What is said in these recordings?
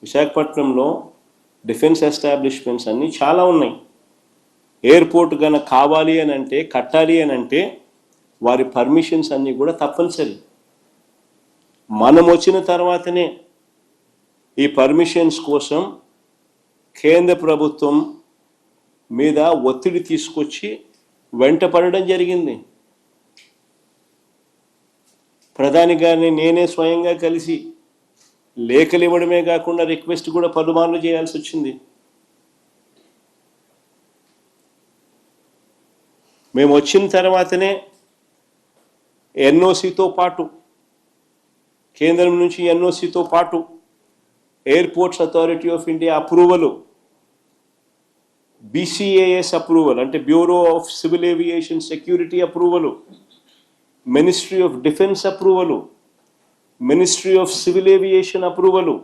విశాఖపట్నంలో defence establishments అన్నీ చాలా ఉన్నాయి. ఎయిర్పోర్ట్ కనుక కావాలి అని అంటే, కట్టాలి అని అంటే వారి పర్మిషన్స్ అన్నీ కూడా తప్పనిసరి. మనం వచ్చిన తర్వాతనే ఈ పర్మిషన్స్ కోసం కేంద్ర ప్రభుత్వం మీద ఒత్తిడి తీసుకొచ్చి వెంట పడడం జరిగింది. ప్రధాని గారిని నేనే స్వయంగా కలిసి లేఖలు ఇవ్వడమే కాకుండా రిక్వెస్ట్ కూడా పలుమార్లు చేయాల్సి వచ్చింది. మేము వచ్చిన తర్వాతనే ఎన్ఓసితో పాటు, కేంద్రం నుంచి ఎన్ఓసితో పాటు airports authority of India approval, BCAS approval అంటే bureau of civil aviation security approval, ministry of defence approval, ministry of civil aviation approval,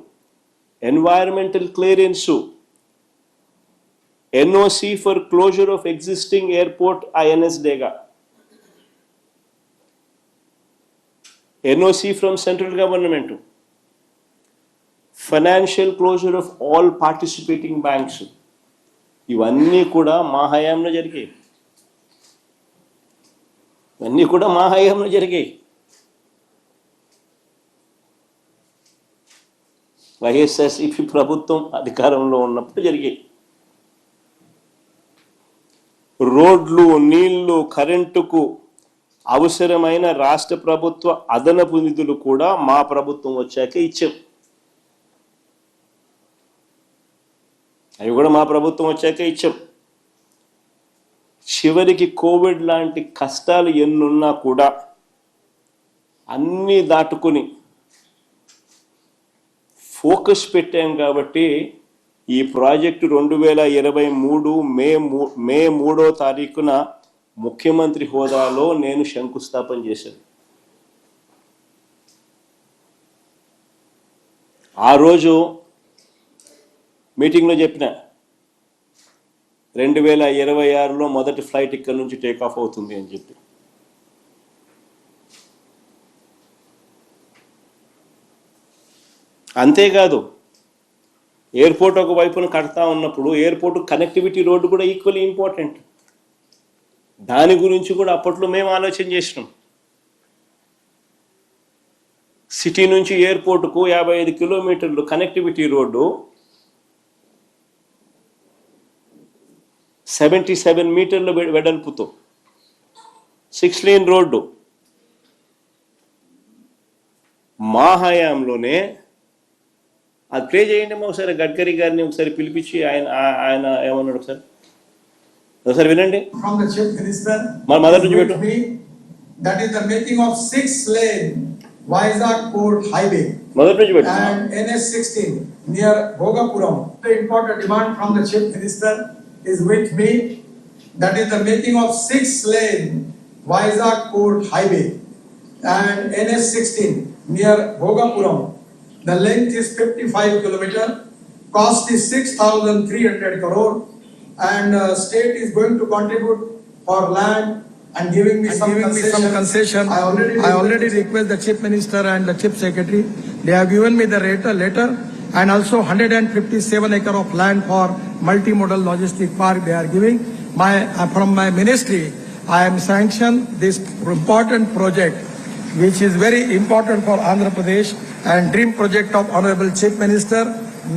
environmental clearance, NOC for closure of existing airport INS Dega, NOC from central government, financial closure of all participating banks. ఇవన్నీ కూడా మా హయాంలో జరిగాయి. ఇవన్నీ కూడా మా హయాంలో జరిగాయి. వైఎస్ఆర్సీపీ ప్రభుత్వం అధికారంలో ఉన్నప్పుడు జరిగాయి. రోడ్లు, నీళ్లు, కరెంటుకు అవసరమైన రాష్ట్ర ప్రభుత్వ అదనపు నిధులు కూడా మా ప్రభుత్వం వచ్చాకే ఇచ్చాం. అవి కూడా మా ప్రభుత్వం వచ్చాకే ఇచ్చాం. చివరికి కోవిడ్ లాంటి కష్టాలు ఎన్నున్నా కూడా అన్నీ దాటుకుని ఫోకస్ పెట్టాం కాబట్టి ఈ ప్రాజెక్టు 2023 మే 3వ తారీఖున ముఖ్యమంత్రి హోదాలో నేను శంకుస్థాపన చేశాను. ఆ రోజు మీటింగ్లో చెప్పిన 2026లో మొదటి ఫ్లైట్ ఇక్కడ నుంచి టేక్ ఆఫ్ అవుతుంది అని చెప్పి. అంతేకాదు, ఎయిర్పోర్ట్ ఒక వైపున కడతా ఉన్నప్పుడు ఎయిర్పోర్ట్ కనెక్టివిటీ రోడ్డు కూడా ఈక్వల్లీ ఇంపార్టెంట్. దాని గురించి కూడా అప్పట్లో మేము ఆలోచన చేసినాం. సిటీ నుంచి ఎయిర్పోర్టుకు 55 కిలోమీటర్లు కనెక్టివిటీ రోడ్డు, 77 మీటర్ల వెడల్పుతో 6 లేన్ రోడ్డు మా హయాంలోనే. అది ప్లే చేయండి ఒకసారి, గడ్కరీ గారిని ఒకసారి పిలిపించి ఆయన ఏమన్నాడు ఒకసారి వినండి. From the Chief Minister, మొదటి నుంచి పెట్టు. that is the making of 6 lane Vizag Port Highway మొదటి నుంచి పెట్టు. and NS16 near Bhogapuram. The important demand from the Chief Minister is with me. That is the making of 6 lane Vizag Port Highway and NS16 near Bhogapuram. The length is 55 kilometer, cost is 6,300 crore, and state is going to contribute for land and giving me some concession. I already request the Chief Minister and the Chief Secretary. They have given me the letter and also 157 acre of land for multimodal logistic park they are giving. From my ministry, I am sanctioned this important project, which is very important for Andhra Pradesh and dream project of Honorable Chief Minister.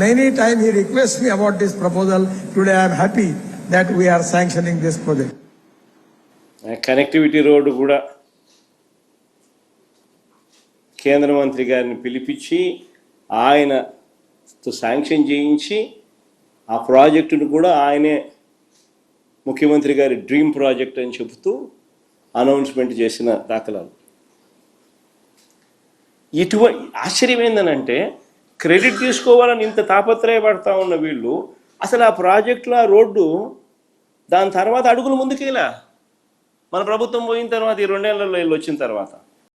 Many times he requests me about this proposal. Today I am happy that we are sanctioning this project. Connectivity road కూడా కేంద్ర మంత్రి గారిని పిలిపించి ఆయనతో sanction చేయించి ఆ ప్రాజెక్టును కూడా ఆయనే ముఖ్యమంత్రి గారి డ్రీమ్ ప్రాజెక్ట్ అని చెబుతూ అనౌన్స్మెంట్ చేసిన దాఖలాలు. ఆశ్చర్యం ఏందనంటే, క్రెడిట్ తీసుకోవాలని ఇంత తాపత్రయపడతా ఉన్న వీళ్ళు అసలు ఆ ప్రాజెక్టులో ఆ రోడ్డు దాని తర్వాత అడుగులు ముందుకేలా మన ప్రభుత్వం పోయిన తర్వాత, ఈ 2 ఏళ్లలో వీళ్ళు వచ్చిన తర్వాత